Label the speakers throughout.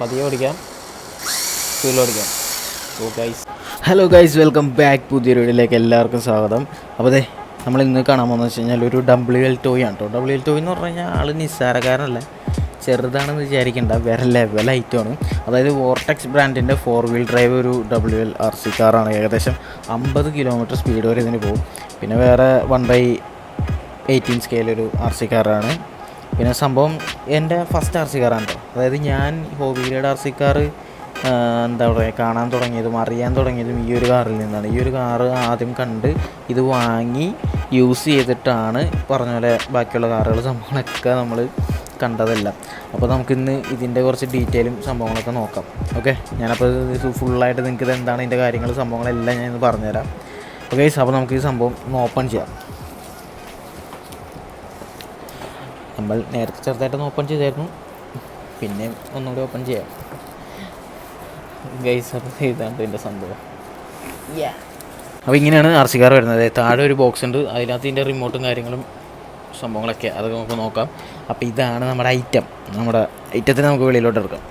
Speaker 1: പതിയെ ഓടിക്കാം, സ്പീഡിൽ ഓടിക്കാം. Hello guys, welcome back. പുതിയൊരു വീഡിയോയിലേക്ക് എല്ലാവർക്കും സ്വാഗതം. അപ്പോൾ അതെ, നമ്മൾ ഇന്ന് കാണാൻ പോകുന്നത് വെച്ച് കഴിഞ്ഞാൽ ഒരു WL ടോയ് ആണ് കേട്ടോ. WL ടോയ് എന്ന് പറഞ്ഞു കഴിഞ്ഞാൽ ആൾ നിസ്സാരക്കാരനല്ല, ചെറുതാണെന്ന് വിചാരിക്കേണ്ട, വേറെ ലെവൽ ഐറ്റമാണ്. അതായത് വോർട്ടെക്സ് ബ്രാൻഡിൻ്റെ 4 വീൽ ഡ്രൈവ് ഒരു WL RC കാറാണ്. ഏകദേശം 50 കിലോമീറ്റർ സ്പീഡ് വരെ ഇതിന് പോകും. പിന്നെ വേറെ 1/18 സ്കെയിലൊരു RC കാറാണ്. പിന്നെ സംഭവം എൻ്റെ ഫസ്റ്റ് RC കാറാണ് കേട്ടോ. അതായത് ഞാൻ ഹോബിയുടെ RC കാറ് എന്താ പറയുക, കാണാൻ തുടങ്ങിയതും അറിയാൻ തുടങ്ങിയതും ഈ ഒരു കാറിൽ നിന്നാണ്. ഈ ഒരു കാറ് ആദ്യം കണ്ട് ഇത് വാങ്ങി യൂസ് ചെയ്തിട്ടാണ് പറഞ്ഞ പോലെ ബാക്കിയുള്ള കാറുകൾ സംഭവങ്ങളൊക്കെ നമ്മൾ കണ്ടതല്ല. അപ്പോൾ നമുക്കിന്ന് ഇതിൻ്റെ കുറച്ച് ഡീറ്റെയിലും സംഭവങ്ങളൊക്കെ നോക്കാം. ഓക്കെ, ഞാനപ്പോൾ ഇത് ഫുള്ളായിട്ട് നിങ്ങൾക്ക് ഇത് എന്താണ് ഇതിൻ്റെ കാര്യങ്ങൾ സംഭവങ്ങളെല്ലാം ഞാൻ ഇന്ന് പറഞ്ഞുതരാം. ഓക്കെ, അപ്പോൾ നമുക്ക് ഈ സംഭവം ഒന്ന് ഓപ്പൺ ചെയ്യാം. നമ്മൾ നേരത്തെ ചെറുതായിട്ടൊന്ന് ഓപ്പൺ ചെയ്തായിരുന്നു, പിന്നെ ഒന്നുകൂടി ഓപ്പൺ ചെയ്യാം ഗൈസ്. അപ്പോൾ ഇതാണ് ഇതിൻ്റെ സംഭവം. അപ്പോൾ ഇങ്ങനെയാണ് RC കാർ വരുന്നത്. താഴെ ഒരു ബോക്സ് ഉണ്ട്, അതിനകത്ത് ഇതിൻ്റെ റിമോട്ടും കാര്യങ്ങളും സംഭവങ്ങളൊക്കെ അതൊക്കെ നമുക്ക് നോക്കാം. അപ്പോൾ ഇതാണ് നമ്മുടെ ഐറ്റത്തിന് നമുക്ക് വെളിയിലോട്ട് എടുക്കാം.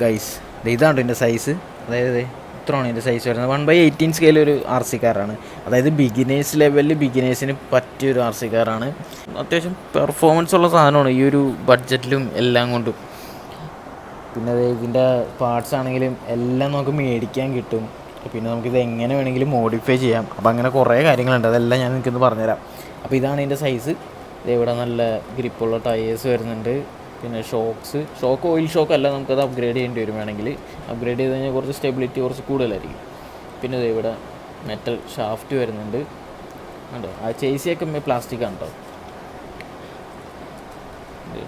Speaker 1: ഗൈസ്, ഇതാണ് ഇതിൻ്റെ സൈസ്. അതായത് ഇത്രയാണ് ഇതിൻ്റെ സൈസ് വരുന്നത്. 1/18 സ്കെയിൽ ഒരു RC കാറാണ്. അതായത് ബിഗിനേഴ്സ് ലെവലിൽ ബിഗിനേഴ്സിന് പറ്റിയൊരു RC കാറാണ്. അത്യാവശ്യം പെർഫോമൻസ് ഉള്ള സാധനമാണ് ഈ ഒരു ബഡ്ജറ്റിലും എല്ലാം കൊണ്ടും. പിന്നെ ഇതിൻ്റെ പാർട്സ് ആണെങ്കിലും എല്ലാം നമുക്ക് മേടിക്കാൻ കിട്ടും. പിന്നെ നമുക്കിത് എങ്ങനെ വേണമെങ്കിലും മോഡിഫൈ ചെയ്യാം. അപ്പോൾ അങ്ങനെ കുറേ കാര്യങ്ങളുണ്ട്, അതെല്ലാം ഞാൻ നിങ്ങൾക്കൊന്ന് പറഞ്ഞുതരാം. അപ്പോൾ ഇതാണ് ഇതിൻ്റെ സൈസ്. ഇവിടെ നല്ല ഗ്രിപ്പുള്ള ടയേഴ്സ് വരുന്നുണ്ട്. പിന്നെ ഷോക്ക് ഓയിൽ ഷോക്ക് അല്ല, നമുക്കത് അപ്ഗ്രേഡ് ചെയ്യേണ്ടി വരും. വേണമെങ്കിൽ അപ്ഗ്രേഡ് ചെയ്ത് കഴിഞ്ഞാൽ കുറച്ച് സ്റ്റെബിലിറ്റി കുറച്ച് കൂടുതലായിരിക്കും. പിന്നെ ഇവിടെ മെറ്റൽ ഷാഫ്റ്റ് വരുന്നുണ്ട് കേട്ടോ. ആ ചേസിയൊക്കെ പ്ലാസ്റ്റിക്കാണ് കേട്ടോ.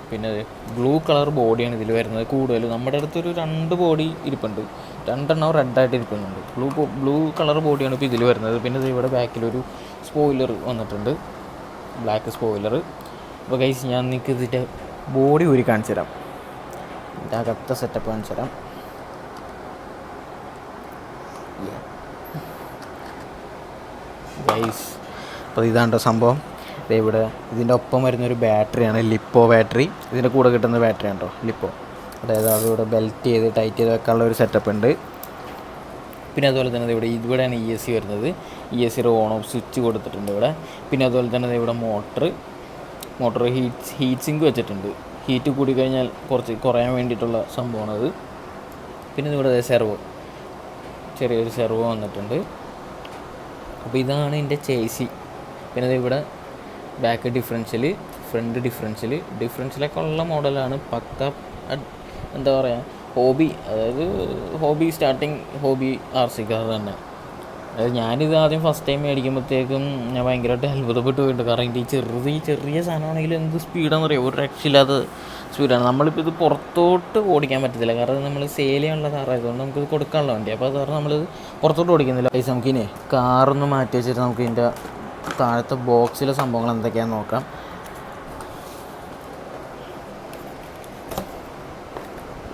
Speaker 1: പിന്നെ ബ്ലൂ കളർ ബോഡിയാണ് ഇതിൽ വരുന്നത് കൂടുതൽ. നമ്മുടെ അടുത്തൊരു 2 ബോഡി ഇരിപ്പുണ്ട്, 2 റെഡായിട്ട് ഇരിക്കുന്നുണ്ട്. ബ്ലൂ കളർ ബോഡിയാണ് ഇപ്പോൾ ഇതിൽ വരുന്നത്. പിന്നെ ഇവിടെ ബാക്കിലൊരു സ്പോയിലർ വന്നിട്ടുണ്ട്, ബ്ലാക്ക് സ്പോയിലർ. അപ്പോൾ ഗൈസ്, ഞാൻ നിങ്ങൾക്ക് ഇതിൻ്റെ ബോഡി ഊരി കാണിച്ചു തരാം, ഇതിൻ്റെ അകത്തെ സെറ്റപ്പ് കാണിച്ചു തരാം. ഗൈസ്, അപ്പോൾ ഇതാണ് സംഭവം. ഇവിടെ ഇതിൻ്റെ ഒപ്പം വരുന്നൊരു ബാറ്ററിയാണ്, ലിപ്പോ ബാറ്ററി. ഇതിൻ്റെ കൂടെ കിട്ടുന്ന ബാറ്ററിയാണ് കേട്ടോ ലിപ്പോ. അതായത് അതിവിടെ ബെൽറ്റ് ചെയ്ത് ടൈറ്റ് ചെയ്ത് വെക്കാനുള്ള ഒരു സെറ്റപ്പ് ഉണ്ട്. പിന്നെ അതുപോലെ തന്നെ ഇവിടെയാണ് ESC വരുന്നത്. ESCയുടെ ഓൺ ഓഫ് സ്വിച്ച് കൊടുത്തിട്ടുണ്ട് ഇവിടെ. പിന്നെ അതുപോലെ തന്നെ ഇവിടെ മോട്ടർ ഹീറ്റ് സിങ്ക് വെച്ചിട്ടുണ്ട്. ഹീറ്റ് കൂടി കഴിഞ്ഞാൽ കുറയാൻ വേണ്ടിയിട്ടുള്ള സംഭവമാണത്. പിന്നെ ഇവിടെ ചെറിയൊരു സെർവോ വന്നിട്ടുണ്ട്. അപ്പോൾ ഇതാണ് ഇതിൻ്റെ ചേസി. പിന്നെ ഇവിടെ ബാക്ക് ഡിഫറൻഷ്യൽ, ഫ്രണ്ട് ഡിഫറൻഷ്യലൊക്കെ ഉള്ള മോഡലാണ്. പക്ക എന്താ പറയുക, സ്റ്റാർട്ടിങ് ഹോബി RC കാർ തന്നെ. അതായത് ഞാനിത് ആദ്യം ഫസ്റ്റ് ടൈം മേടിക്കുമ്പോഴത്തേക്കും ഞാൻ ഭയങ്കരമായിട്ട് അത്ഭുതപ്പെട്ട് പോയിട്ടുണ്ട്. കാരണം ഇതിൻ്റെ ചെറിയ സാധനമാണെങ്കിലും എന്ത് സ്പീഡാണെന്ന് അറിയാം, ഒരു രക്ഷയില്ലാത്ത സ്പീഡാണ്. നമ്മളിപ്പോൾ ഇത് പുറത്തോട്ട് ഓടിക്കാൻ പറ്റത്തില്ല, കാരണം നമ്മൾ സെയിൽ ചെയ്യാനുള്ള കാറായതുകൊണ്ട് നമുക്കിത് കൊടുക്കാനുള്ള വണ്ടി. അപ്പോൾ അത് കാരണം നമ്മളിത് പുറത്തോട്ട് ഓടിക്കുന്നില്ല. പൈസ നമുക്കിനി കാറൊന്ന് മാറ്റി വെച്ചിട്ട് നമുക്ക് ഇതിൻ്റെ താഴത്തെ ബോക്സിലെ സംഭവങ്ങൾ എന്തൊക്കെയാണെന്ന് നോക്കാം.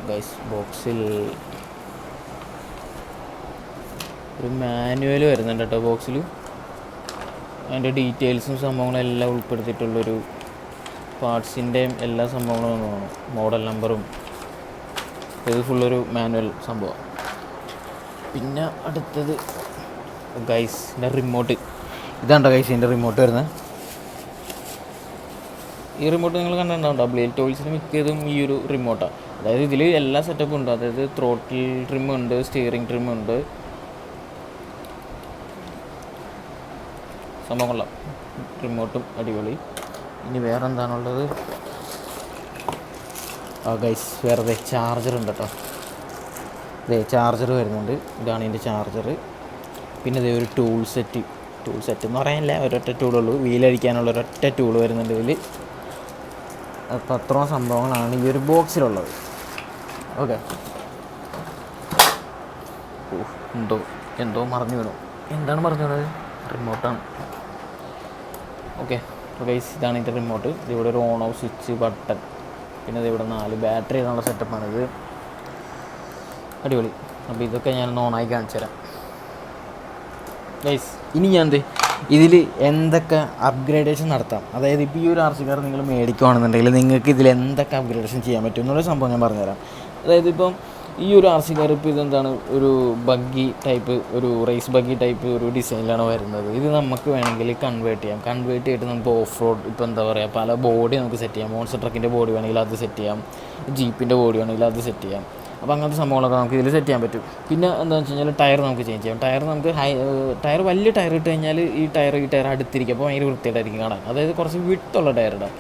Speaker 1: ഗൈസ്, ബോക്സിൽ ഒരു മാനുവൽ വരുന്നുണ്ട് കേട്ടോ ബോക്സിൽ. അതിൻ്റെ ഡീറ്റെയിൽസും സംഭവങ്ങളും എല്ലാം ഉൾപ്പെടുത്തിയിട്ടുള്ളൊരു പാർട്സിൻ്റെയും എല്ലാ സംഭവങ്ങളും വേണം, മോഡൽ നമ്പറും. ഇത് ഫുള്ളൊരു മാനുവൽ സംഭവം. പിന്നെ അടുത്തത് ഗൈസ്, ഇതിൻ്റെ റിമോട്ട്. ഇതാണ്ടോ ഗൈസ് ഇതിൻ്റെ റിമോട്ട് വരുന്നത്. ഈ റിമോട്ട് നിങ്ങൾ കണ്ടിട്ടുണ്ടാവും, WL ടോയ്സിന് മിക്കതും ഈ ഒരു റിമോട്ടാണ്. അതായത് ഇതിൽ എല്ലാ സെറ്റപ്പും ഉണ്ട്. അതായത് ത്രോട്ടിൽ ട്രിമ്മുണ്ട്, സ്റ്റിയറിംഗ് ട്രിമ്മുണ്ട്, സംഭവങ്ങളാണ്. റിമോട്ടും അടിപൊളി. ഇനി വേറെ എന്താണുള്ളത്? ഗൈസ്, വേറെ ചാർജർ ഉണ്ട് കേട്ടോ. ചാർജർ വരുന്നുണ്ട്. ഇതാണ് ഇതിൻ്റെ ചാർജർ. പിന്നെ ഒരു ടൂൾ സെറ്റ് എന്ന് പറയാനില്ല, ഒരൊറ്റ ടൂളുള്ളൂ. വീലടിക്കാനുള്ള ഒരൊറ്റ ടൂൾ വരുന്നുണ്ട് ഇതിൽ. അപ്പോൾ അത്രയും സംഭവങ്ങളാണ് ഈ ഒരു ബോക്സിലുള്ളത്. ഓക്കെ, എന്തോ മറന്നു വീണു. എന്താണ് മറന്നു വീണത്? റിമോട്ടാണ്. ഓക്കെ, അപ്പോൾ ഗൈസ്, ഇതാണ് ഇതിൻ്റെ റിമോട്ട്. ഇതിവിടെ ഒരു ഓൺ ഓഫ് സ്വിച്ച് ബട്ടൺ. പിന്നെ ഇതിവിടെ 4 ബാറ്ററി എന്നുള്ള സെറ്റപ്പാണിത്. അടിപൊളി. അപ്പോൾ ഇതൊക്കെ ഞാനൊന്ന് ഓണായി കാണിച്ചു തരാം ഗൈസ്. ഇനി ഇതിൽ എന്തൊക്കെ അപ്ഗ്രേഡേഷൻ നടത്താം. അതായത് ഇപ്പോൾ ഈ ഒരു RC കാർ നിങ്ങൾ മേടിക്കുകയാണെന്നുണ്ടെങ്കിൽ നിങ്ങൾക്ക് ഇതിൽ എന്തൊക്കെ അപ്ഗ്രേഡേഷൻ ചെയ്യാൻ പറ്റും എന്നുള്ള സംഭവം ഞാൻ പറഞ്ഞുതരാം. അതായത് ഇപ്പം ഈ ഒരു ആർ സി കാർ ഇപ്പോൾ ഇതെന്താണ് ഒരു ബഗ്ഗി ടൈപ്പ്, ഒരു റേസ് ബഗ്ഗി ടൈപ്പ് ഒരു ഡിസൈനിലാണ് വരുന്നത്. ഇത് നമുക്ക് വേണമെങ്കിൽ കൺവേർട്ട് ചെയ്തിട്ട് നമുക്ക് ഓഫ് റോഡ്, ഇപ്പോൾ എന്താ പറയുക, പല ബോഡി നമുക്ക് സെറ്റ് ചെയ്യാം. മോൺസ്റ്റർ ട്രക്കിൻ്റെ ബോഡി വേണമെങ്കിൽ അത് സെറ്റ് ചെയ്യാം, ജീപ്പിൻ്റെ ബോഡി വേണമെങ്കിൽ അത് സെറ്റ് ചെയ്യാം. അപ്പോൾ അങ്ങനത്തെ സംഭവങ്ങളൊക്കെ നമുക്ക് ഇതിൽ സെറ്റ് ചെയ്യാൻ പറ്റും. പിന്നെ എന്താണെന്ന് വെച്ച് കഴിഞ്ഞാൽ ടയർ നമുക്ക് ചേഞ്ച് ചെയ്യാം. ടയർ നമുക്ക് ടയർ വലിയ ടയർ ഇട്ട് കഴിഞ്ഞാൽ ഈ ടയർ അടുത്തിരിക്കും, അപ്പോൾ ഭയങ്കര വൃത്തിയായിട്ടായിരിക്കും കാണാൻ. അതായത് കുറച്ച് വിട്ടുള്ള ടയർ ഇടാം.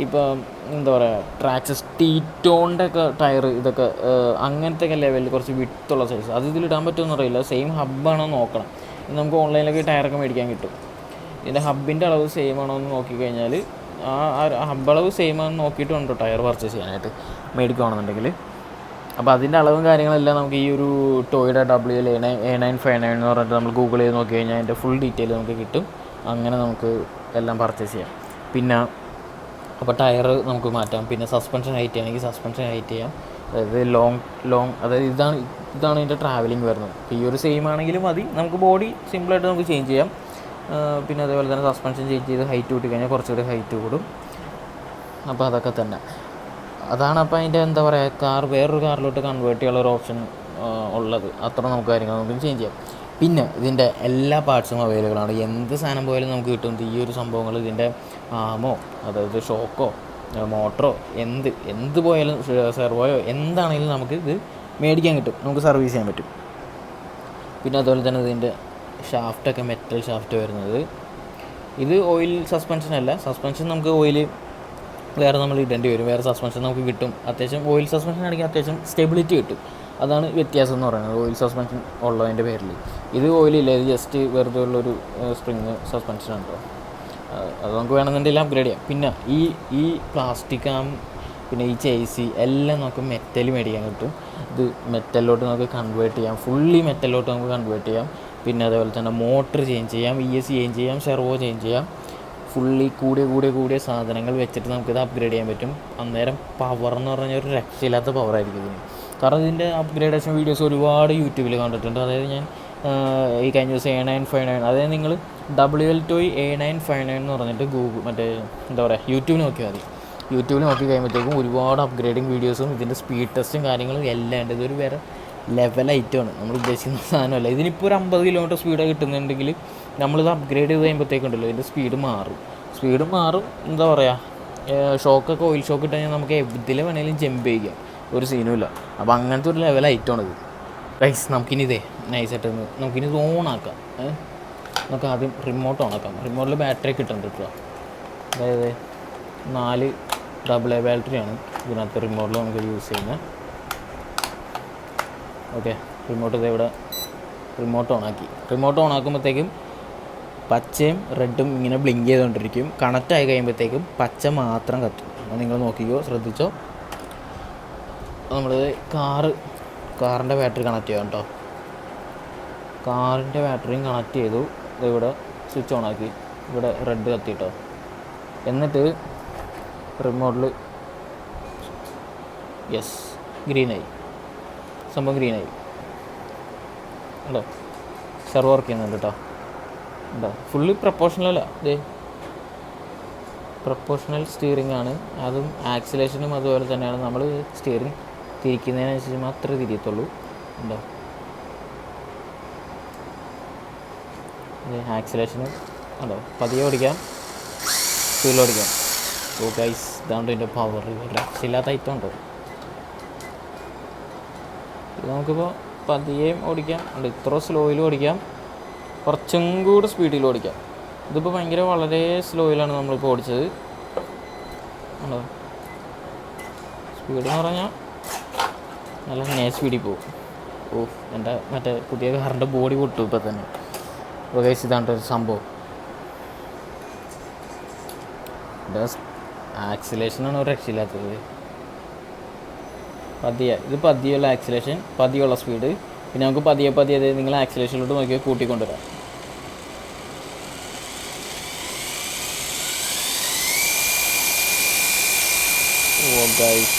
Speaker 1: ഇപ്പം എന്താ പറയുക, ട്രാക്സസ് ടീറ്റോണിൻ്റെ ഒക്കെ ടയർ, ഇതൊക്കെ അങ്ങനത്തെയൊക്കെ ലെവലിൽ കുറച്ച് വിട്ടുള്ള സൈസ്, അത് ഇതിലിടാൻ പറ്റുമെന്ന് അറിയില്ല. സെയിം ഹബ്ബാണോ നോക്കണം. നമുക്ക് ഓൺലൈനിലൊക്കെ ടയറൊക്കെ മേടിക്കാൻ കിട്ടും. ഇതിൻ്റെ ഹബ്ബിൻ്റെ അളവ് സെയിം ആണോ എന്ന് നോക്കിക്കഴിഞ്ഞാൽ ആ ഹബ്ബ് അളവ് സെയിം ആണെന്ന് നോക്കിയിട്ടുണ്ടോ ടയർ പർച്ചേസ് ചെയ്യാനായിട്ട് മേടിക്കുകയാണെന്നുണ്ടെങ്കിൽ. അപ്പോൾ അതിൻ്റെ അളവും കാര്യങ്ങളെല്ലാം നമുക്ക് ഈ ഒരു ടോയുടെ WL a959 എന്ന് പറഞ്ഞിട്ട് നമ്മൾ ഗൂഗിൾ ചെയ്ത് നോക്കി കഴിഞ്ഞാൽ അതിൻ്റെ ഫുൾ ഡീറ്റെയിൽ നമുക്ക് കിട്ടും. അങ്ങനെ നമുക്ക് എല്ലാം പർച്ചേസ് ചെയ്യാം. പിന്നെ അപ്പോൾ ടയർ നമുക്ക് മാറ്റാം. പിന്നെ സസ്പെൻഷൻ ഹൈറ്റ് ആണെങ്കിൽ സസ്പെൻഷൻ ഹൈറ്റ് ചെയ്യാം. അതായത് ലോങ് അതായത് ഇതാണ് ഇതിൻ്റെ ട്രാവലിംഗ് വരുന്നത്. ഈ ഒരു സെയിം ആണെങ്കിലും മതി, നമുക്ക് ബോഡി സിമ്പിളായിട്ട് നമുക്ക് ചേഞ്ച് ചെയ്യാം. പിന്നെ അതേപോലെ തന്നെ സസ്പെൻഷൻ ചേഞ്ച് ചെയ്ത് ഹൈറ്റ് കൂട്ടി കഴിഞ്ഞാൽ കുറച്ചുകൂടി ഹൈറ്റ് കൂടും. അപ്പോൾ അതൊക്കെ തന്നെ അതാണ്. അപ്പോൾ അതിൻ്റെ എന്താ പറയുക, വേറൊരു കാറിലോട്ട് കൺവേർട്ട് ചെയ്യാനുള്ള ഒരു ഓപ്ഷൻ ഉള്ളത്. അത്ര നമുക്ക് കാര്യങ്ങൾ നമുക്ക് ചേഞ്ച് ചെയ്യാം. പിന്നെ ഇതിൻ്റെ എല്ലാ പാർട്സും അവൈലബിൾ ആണ്. എന്ത് സാധനം പോയാലും നമുക്ക് കിട്ടും. ഈ ഒരു സംഭവങ്ങൾ ഇതിൻ്റെ ആമോ, അതായത് ഷോക്കോ, മോട്ടറോ, എന്ത് പോയാലും, സെർവോയോ എന്താണെങ്കിലും നമുക്ക് ഇത് മേടിക്കാൻ കിട്ടും, നമുക്ക് സർവീസ് ചെയ്യാൻ പറ്റും. പിന്നെ അതുപോലെ തന്നെ ഇതിൻ്റെ ഷാഫ്റ്റൊക്കെ മെറ്റൽ ഷാഫ്റ്റ് വരുന്നത്. ഇത് ഓയിൽ സസ്പെൻഷൻ അല്ല. സസ്പെൻഷൻ നമുക്ക് ഓയിൽ വേറെ നമ്മൾ ഇടേണ്ടി വരും. വേറെ സസ്പെൻഷൻ നമുക്ക് കിട്ടും. അത്യാവശ്യം ഓയിൽ സസ്പെൻഷൻ ആണെങ്കിൽ അത്യാവശ്യം സ്റ്റെബിലിറ്റി കിട്ടും. അതാണ് വ്യത്യാസം എന്ന് പറയുന്നത്, ഓയിൽ സസ്പെൻഷൻ ഉള്ളതിൻ്റെ പേരിൽ. ഇത് ഓയിലില്ല, ഇത് ജസ്റ്റ് വെറുതെ ഉള്ളൊരു സ്പ്രിങ് സസ്പെൻഷനാണ് കേട്ടോ. അത് നമുക്ക് വേണമെന്നുണ്ടെങ്കിൽ അപ്ഗ്രേഡ് ചെയ്യാം. പിന്നെ ഈ പ്ലാസ്റ്റിക് പിന്നെ ഈ ചേസി എല്ലാം നമുക്ക് മെറ്റൽ മേടിക്കാൻ കിട്ടും. ഇത് മെറ്റലിലോട്ട് നമുക്ക് കൺവേർട്ട് ചെയ്യാം, ഫുള്ളി മെറ്റലിലോട്ട് നമുക്ക് കൺവേർട്ട് ചെയ്യാം. പിന്നെ അതേപോലെ തന്നെ മോട്ടർ ചേഞ്ച് ചെയ്യാം, ESC ചേഞ്ച് ചെയ്യാം, സെർവോ ചേഞ്ച് ചെയ്യാം. ഫുള്ളി കൂടിയ സാധനങ്ങൾ വെച്ചിട്ട് നമുക്കിത് അപ്ഗ്രേഡ് ചെയ്യാൻ പറ്റും. അന്നേരം പവർ എന്ന് പറഞ്ഞാൽ ഒരു രക്ഷയില്ലാത്ത പവറായിരിക്കും ഇതിന്. കാരണം ഇതിൻ്റെ അപ്ഗ്രേഡേഷൻ വീഡിയോസ് ഒരുപാട് യൂട്യൂബിൽ കണ്ടിട്ടുണ്ട്. അതായത് ഞാൻ ഈ കഴിഞ്ഞ ദിവസം a959, അതായത് നിങ്ങൾ WL ടോയ് a959 എന്ന് പറഞ്ഞിട്ട് മറ്റേ എന്താ പറയുക, യൂട്യൂബിൽ നോക്കിയാൽ മതി. യൂട്യൂബിൽ നോക്കി കഴിയുമ്പോഴത്തേക്കും ഒരുപാട് അപ്ഗ്രേഡിങ് വീഡിയോസും ഇതിൻ്റെ സ്പീഡ് ടെസ്റ്റും കാര്യങ്ങളും എല്ലാം ഉണ്ട്. ഇതൊരു വേറെ ലെവൽ ഐറ്റമാണ്, നമ്മൾ ഉദ്ദേശിക്കുന്ന സാധനമല്ല. ഇതിനിപ്പോൾ ഒരു 50 കിലോമീറ്റർ സ്പീഡ് കിട്ടുന്നുണ്ടെങ്കിൽ നമ്മളിത് അപ്ഗ്രേഡ് ചെയ്ത് കഴിയുമ്പോഴത്തേക്കുണ്ടല്ലോ ഇതിൻ്റെ സ്പീഡ് മാറും. എന്താ പറയുക, ഷോക്കൊക്കെ ഓയിൽ ഷോക്ക് ഇട്ട് കഴിഞ്ഞാൽ നമുക്ക് ഇതിൽ വേണമെങ്കിലും ജമ്പ് ചെയ്യാം, ഒരു സീനുമില്ല. അപ്പോൾ അങ്ങനത്തെ ഒരു ലെവൽ ഐറ്റമാണിത് ഗൈസ്. നമുക്കിനി നൈസായിട്ട് നമുക്കിനി ഇത് ഓണാക്കാം. നമുക്ക് ആദ്യം റിമോട്ട് ഓണാക്കാം. റിമോട്ടിൽ ബാറ്ററി കിട്ടുന്നുണ്ട് ഇപ്പോൾ. അതായത് 4 AA ബാറ്ററിയാണ് ഇതിനകത്ത് റിമോട്ടിൽ നമുക്ക് യൂസ് ചെയ്യുന്നത്. ഓക്കെ, റിമോട്ട് ഓണാക്കുമ്പോഴത്തേക്കും പച്ചയും റെഡും ഇങ്ങനെ ബ്ലിങ്ക് ചെയ്തുകൊണ്ടിരിക്കും. കണക്റ്റ് ആയി കഴിയുമ്പോഴത്തേക്കും പച്ച മാത്രം കത്തും. അത് നിങ്ങൾ നോക്കിക്കോ, ശ്രദ്ധിച്ചോ. നമ്മൾ കാറിൻ്റെ ബാറ്ററി കണക്ട് ചെയ്യാം കേട്ടോ. കാറിൻ്റെ ബാറ്ററിയും കണക്ട് ചെയ്തു. ഇവിടെ സ്വിച്ച് ഓണാക്കി, ഇവിടെ റെഡ് കത്തിട്ടോ. എന്നിട്ട് റിമോട്ടിൽ ഗ്രീനായി, സംഭവം ഗ്രീനായി കേട്ടോ. സെർവർ വർക്ക് ചെയ്യുന്നുണ്ട് കേട്ടോ. ഉണ്ടോ, ഫുള്ള് പ്രൊപ്പോർഷണൽ പ്രൊപ്പോർഷണൽ സ്റ്റിയറിംഗ് ആണ്. അതും ആക്സിലേഷനും അതുപോലെ തന്നെയാണ്. നമ്മൾ സ്റ്റിയറിംഗ് തിരിക്കുന്നതിനനുസരിച്ച് മാത്രമേ തിരിയത്തുള്ളൂ. ഉണ്ടോ, ആക്സിലേഷനും ഉണ്ടോ, പതിയെ ഓടിക്കാം, സ്പീഡിൽ ഓടിക്കാം. ഓ ഗൈസ്, ഇതാണ്ട് ഇതിൻ്റെ പവർ, രക്ഷയില്ലാത്ത ഐറ്റം ഉണ്ടോ. ഇത് നമുക്കിപ്പോൾ പതിയെയും ഓടിക്കാം, ഇത്ര സ്ലോയിലും ഓടിക്കാം, കുറച്ചും കൂടെ സ്പീഡിൽ ഓടിക്കാം. ഇതിപ്പോൾ വളരെ സ്ലോയിലാണ് നമ്മളിപ്പോൾ ഓടിച്ചത്. ഉണ്ടോ, സ്പീഡ് എന്ന് പറഞ്ഞാൽ നല്ല സ്പീഡിൽ പോകും. എൻ്റെ മറ്റേ പുതിയ കാറിൻ്റെ ബോഡി പൊട്ടും ഇപ്പം തന്നെ. ഗൈസ്, ഇതാണ്ട് ഒരു സംഭവം. ആക്സിലേഷനാണ് ഒരു രക്ഷയില്ലാത്തത്. ഇത് പതിയുള്ള ആക്സിലേഷൻ, പതിയുള്ള സ്പീഡ്. പിന്നെ നമുക്ക് പതിയെ അതായത് നിങ്ങൾ ആക്സിലേഷനിലോട്ട് നോക്കിയാൽ കൂട്ടിക്കൊണ്ടുവരാം. ഓ ഗൈസ്,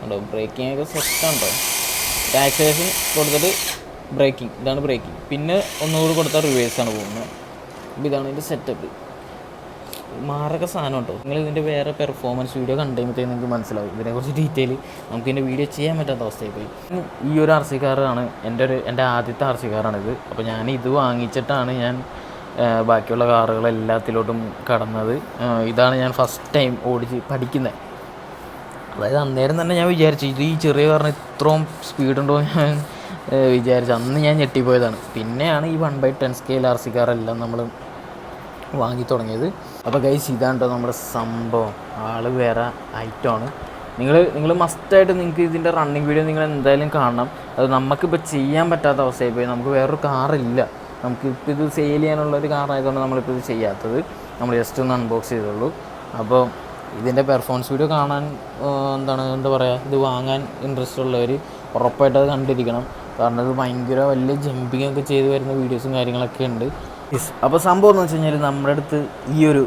Speaker 1: ഉണ്ടോ, ബ്രേക്കിംഗ് ഒക്കെ സെറ്റാണോ. ആക്സിലേഷൻ കൊടുത്തിട്ട് ബ്രേക്കിംഗ്, ഇതാണ് ബ്രേക്കിംഗ്. പിന്നെ ഒന്നുകൂടി കൊടുത്താൽ റിവേഴ്സാണ് പോകുന്നത്. അപ്പോൾ ഇതാണ് ഇതിൻ്റെ സെറ്റപ്പ്. മാരക സാധനം ഉണ്ടോ. നിങ്ങൾ ഇതിൻ്റെ വേറെ പെർഫോമൻസ് വീഡിയോ കണ്ടുമ്പോഴത്തേക്ക് നിങ്ങൾക്ക് മനസ്സിലാവും ഇതിനെക്കുറിച്ച് ഡീറ്റെയിൽ. നമുക്ക് ഇതിൻ്റെ വീഡിയോ ചെയ്യാൻ പറ്റാത്ത അവസ്ഥയായി പോയി. ഈ ഒരു RC കാറാണ് എൻ്റെ ആദ്യത്തെ RC കാറാണിത്. അപ്പോൾ ഞാൻ ഇത് വാങ്ങിച്ചിട്ടാണ് ഞാൻ ബാക്കിയുള്ള കാറുകളെല്ലാത്തിലോട്ടും കടന്നത്. ഇതാണ് ഞാൻ ഫസ്റ്റ് ടൈം ഓടിച്ച് പഠിക്കുന്നത്. അതായത് അന്നേരം തന്നെ ഞാൻ വിചാരിച്ചു ഇത് ഈ ചെറിയ കാറിന് ഇത്രയും സ്പീഡുണ്ടോ ഞാൻ വിചാരിച്ചു. അന്ന് ഞാൻ ഞെട്ടിപ്പോയതാണ്. പിന്നെയാണ് ഈ 1/10 സ്കെയിൽ RC കാറെല്ലാം നമ്മൾ വാങ്ങി തുടങ്ങിയത്. അപ്പോൾ ഗൈസ് ഇതാണ് കേട്ടോ നമ്മുടെ സംഭവം. ആൾ വേറെ ഐറ്റമാണ്. നിങ്ങൾ മസ്റ്റായിട്ട് നിങ്ങൾക്ക് ഇതിൻ്റെ റണ്ണിങ് വീഡിയോ നിങ്ങൾ എന്തായാലും കാണണം. അത് നമുക്കിപ്പോൾ ചെയ്യാൻ പറ്റാത്ത അവസ്ഥയായി പോയി. നമുക്ക് വേറൊരു കാറില്ല. നമുക്കിപ്പോൾ ഇത് സെയിൽ ചെയ്യാനുള്ളൊരു കാറായതുകൊണ്ട് നമ്മളിപ്പോൾ ഇത് ചെയ്യാത്തത്. നമ്മൾ ജസ്റ്റ് ഒന്ന് അൺബോക്സ് ചെയ്തുള്ളൂ. അപ്പോൾ ഇതിൻ്റെ പെർഫോമൻസ് വീഡിയോ കാണാൻ എന്താ പറയുക, ഇത് വാങ്ങാൻ ഇൻട്രസ്റ്റ് ഉള്ളവർ ഉറപ്പായിട്ട് അത് കണ്ടിരിക്കണം. കാരണം ഇത് ഭയങ്കര വലിയ ജമ്പിങ് ഒക്കെ ചെയ്ത് വരുന്ന വീഡിയോസും കാര്യങ്ങളൊക്കെ ഉണ്ട്. അപ്പോൾ സംഭവം എന്ന് വെച്ച് കഴിഞ്ഞാൽ നമ്മുടെ അടുത്ത് ഈ ഒരു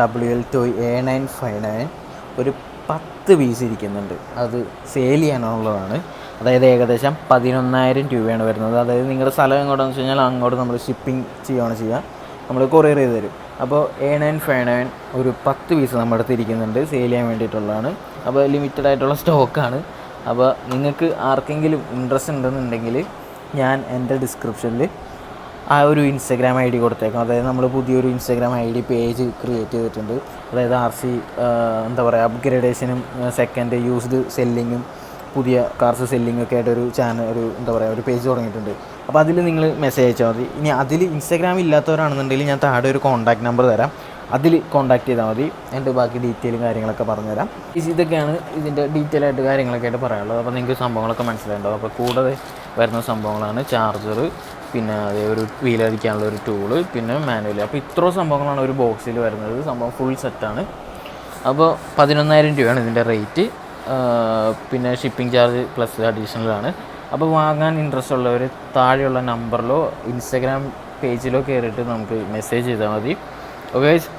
Speaker 1: WL ടോയ് a959 ഒരു 10 പീസ് ഇരിക്കുന്നുണ്ട്. അത് സെയിൽ ചെയ്യാനുള്ളതാണ്. അതായത് ഏകദേശം 11,000 രൂപയാണ് വരുന്നത്. അതായത് നിങ്ങളുടെ സ്ഥലം എങ്ങോട്ടാണെന്ന് വെച്ച് കഴിഞ്ഞാൽ അങ്ങോട്ട് നമ്മൾ ഷിപ്പിംഗ് ചെയ്യുക, നമ്മൾ കൊറിയർ ചെയ്ത് തരും. അപ്പോൾ a959 ഒരു 10 പീസ് നമ്മുടെ അടുത്ത് ഇരിക്കുന്നുണ്ട്, സെയിൽ ചെയ്യാൻ വേണ്ടിയിട്ടുള്ളതാണ്. അപ്പോൾ ലിമിറ്റഡ് ആയിട്ടുള്ള സ്റ്റോക്കാണ്. അപ്പോൾ നിങ്ങൾക്ക് ആർക്കെങ്കിലും ഇൻട്രസ്റ്റ് ഉണ്ടെന്നുണ്ടെങ്കിൽ ഞാൻ എൻ്റെ ഡിസ്ക്രിപ്ഷനിൽ ആ ഒരു ഇൻസ്റ്റാഗ്രാം ID കൊടുത്തേക്കാം. അതായത് നമ്മൾ പുതിയൊരു ഇൻസ്റ്റാഗ്രാം ID പേജ് ക്രിയേറ്റ് ചെയ്തിട്ടുണ്ട്. അതായത് RC എന്താ പറയുക അപ്ഗ്രേഡേഷനും സെക്കൻഡ് യൂസ്ഡ് സെല്ലിങ്ങും പുതിയ കാർസ് സെല്ലിംഗ് ഒക്കെ ആയിട്ട് ഒരു ചാനൽ ഒരു പേജ് തുടങ്ങിയിട്ടുണ്ട്. അപ്പോൾ അതിൽ നിങ്ങൾ മെസ്സേജ് അയച്ചാൽ മതി. ഇനി അതിൽ ഇൻസ്റ്റാഗ്രാം ഇല്ലാത്തവരാണെന്നുണ്ടെങ്കിൽ ഞാൻ താഴെ ഒരു കോൺടാക്ട് നമ്പർ തരാം, അതിൽ കോൺടാക്ട് ചെയ്താൽ മതി. എൻ്റെ ബാക്കി ഡീറ്റെയിലും കാര്യങ്ങളൊക്കെ പറഞ്ഞുതരാം. ഇതൊക്കെയാണ് ഇതിൻ്റെ ഡീറ്റെയിൽ ആയിട്ട് കാര്യങ്ങളൊക്കെ ആയിട്ട് പറയാനുള്ളത്. അപ്പോൾ നിങ്ങൾക്ക് സംഭവങ്ങളൊക്കെ മനസ്സിലായിട്ടുണ്ടാവും. അപ്പോൾ കൂടെ വരുന്ന സംഭവങ്ങളാണ് ചാർജർ, പിന്നെ അതേ ഒരു വീലടിക്കാനുള്ള ഒരു ടൂള്, പിന്നെ മാനുവൽ. അപ്പോൾ ഇത്രയും സംഭവങ്ങളാണ് ഒരു ബോക്സിൽ വരുന്നത്. സംഭവം ഫുൾ സെറ്റാണ്. അപ്പോൾ 11,000 രൂപയാണ് ഇതിൻ്റെ റേറ്റ്. പിന്നെ ഷിപ്പിംഗ് ചാർജ് പ്ലസ് അഡീഷണലാണ്. അപ്പോൾ വാങ്ങാൻ ഇൻട്രസ്റ്റ് ഉള്ളവർ താഴെയുള്ള നമ്പറിലോ ഇൻസ്റ്റാഗ്രാം പേജിലോ കയറിയിട്ട് നമുക്ക് മെസ്സേജ് ചെയ്താൽ മതി. ഓക്കെ ഗൈസ്,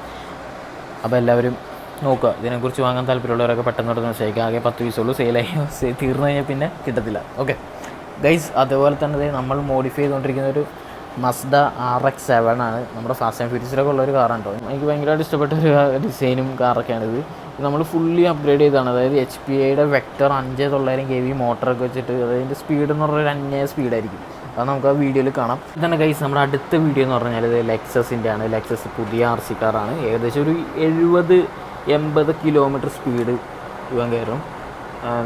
Speaker 1: അപ്പോൾ എല്ലാവരും നോക്കുക. ഇതിനെക്കുറിച്ച് വാങ്ങാൻ താല്പര്യമുള്ളവരൊക്കെ പെട്ടെന്ന് മെസ്സേജ്. ആകെ 10 പീസുള്ളൂ. സെയിലായി തീർന്നു കഴിഞ്ഞാൽ പിന്നെ കിട്ടത്തില്ല. ഓക്കെ ഗൈസ്, അതുപോലെ തന്നെ നമ്മൾ മോഡിഫൈ ചെയ്തുകൊണ്ടിരിക്കുന്ന ഒരു മസ്ഡ RX-7 ആണ്. നമ്മുടെ ഫാസ്റ്റ് ആൻഡ് ഫ്യൂരിയസിലൊക്കെ ഉള്ളൊരു കാറാണ് കേട്ടോ. എനിക്ക് ഭയങ്കരമായിട്ട് ഇഷ്ടപ്പെട്ട ഒരു ഡിസൈനും കാറൊക്കെയാണിത്. നമ്മൾ ഫുള്ളി അപ്ഗ്രേഡ് ചെയ്താണ്. അതായത് HPIയുടെ വെക്ടർ 5900 kV മോട്ടറൊക്കെ വെച്ചിട്ട് അതിൻ്റെ സ്പീഡ് എന്ന് പറഞ്ഞാൽ ഒരു അന്യായ സ്പീഡായിരിക്കും. അത് നമുക്ക് ആ വീഡിയോയിൽ കാണാം. ഇതാണ് ഗൈസ് നമ്മുടെ അടുത്ത വീഡിയോ എന്ന് പറഞ്ഞാൽ ഇത് ലെക്സസിൻ്റെ ആണ്. ലെക്സസ് പുതിയ RC കാറാണ്. ഏകദേശം ഒരു 70-80 കിലോമീറ്റർ സ്പീഡ് ഇവൻ കയറും.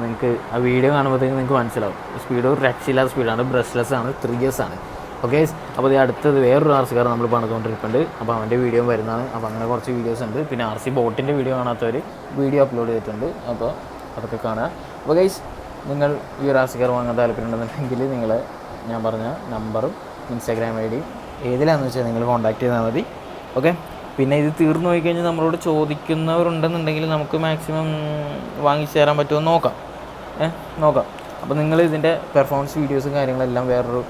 Speaker 1: നിങ്ങൾക്ക് ആ വീഡിയോ കാണുമ്പോഴത്തേക്കും നിങ്ങൾക്ക് മനസ്സിലാവും. സ്പീഡ് ഒരു രക്ഷയില്ലാത്ത സ്പീഡാണ്. ബ്രഷ്ലെസ് ആണ്, 3 years ആണ്. ഓക്കെ, അപ്പോൾ ഇത് അടുത്തത് വേറൊരു RC കാർ നമ്മൾ പണിതുകൊണ്ടിരിപ്പുണ്ട്. അപ്പോൾ അവൻ്റെ വീഡിയോ വരുന്നതാണ്. അപ്പോൾ അങ്ങനെ കുറച്ച് വീഡിയോസ് ഉണ്ട്. പിന്നെ RC ബോട്ടിൻ്റെ വീഡിയോ കാണാത്തവർ വീഡിയോ അപ്ലോഡ് ചെയ്തിട്ടുണ്ട്. അപ്പോൾ അതൊക്കെ കാണുക. അപ്പോൾ ഗൈസ്, നിങ്ങൾ ഈ ഒരു RC കാർ വാങ്ങാൻ താല്പര്യമുണ്ടെന്നുണ്ടെങ്കിൽ നിങ്ങൾ ഞാൻ പറഞ്ഞ നമ്പറും ഇൻസ്റ്റാഗ്രാം ID ഏതിലാണെന്ന് വെച്ചാൽ നിങ്ങൾ കോൺടാക്ട് ചെയ്താൽ മതി. ഓക്കെ, പിന്നെ ഇത് തീർന്നു പോയി കഴിഞ്ഞാൽ നമ്മളോട് ചോദിക്കുന്നവരുണ്ടെന്നുണ്ടെങ്കിൽ നമുക്ക് മാക്സിമം വാങ്ങിച്ചു തരാൻ പറ്റുമോ നോക്കാം. അപ്പോൾ നിങ്ങൾ ഇതിൻ്റെ പെർഫോമൻസ് വീഡിയോസും കാര്യങ്ങളെല്ലാം വേറൊരു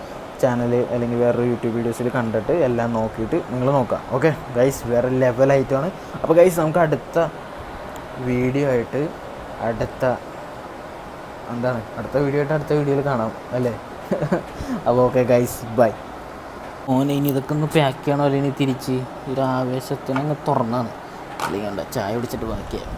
Speaker 1: ചാനൽ അല്ലെങ്കിൽ വേറൊരു യൂട്യൂബ് വീഡിയോസിൽ കണ്ടിട്ട് എല്ലാം നോക്കിയിട്ട് നിങ്ങൾ നോക്കാം. ഓക്കെ ഗൈസ്, വേറെ ലെവലായിട്ടാണ്. അപ്പോൾ ഗൈസ്, നമുക്ക് അടുത്ത വീഡിയോ ആയിട്ട് അടുത്ത വീഡിയോയിൽ കാണാം അല്ലേ? അപ്പോൾ ഓക്കെ ഗൈസ്, ബൈ. ഓനെ ഇനി ഇതൊക്കെ ഒന്ന് പാക്ക് ചെയ്യണോ അല്ലെങ്കിൽ തിരിച്ച് ഒരു ആവേശത്തിനങ്ങ് തുറന്നാണ് അല്ലെങ്കിൽ ചായ കുടിച്ചിട്ട് ബാക്കിയാണ്.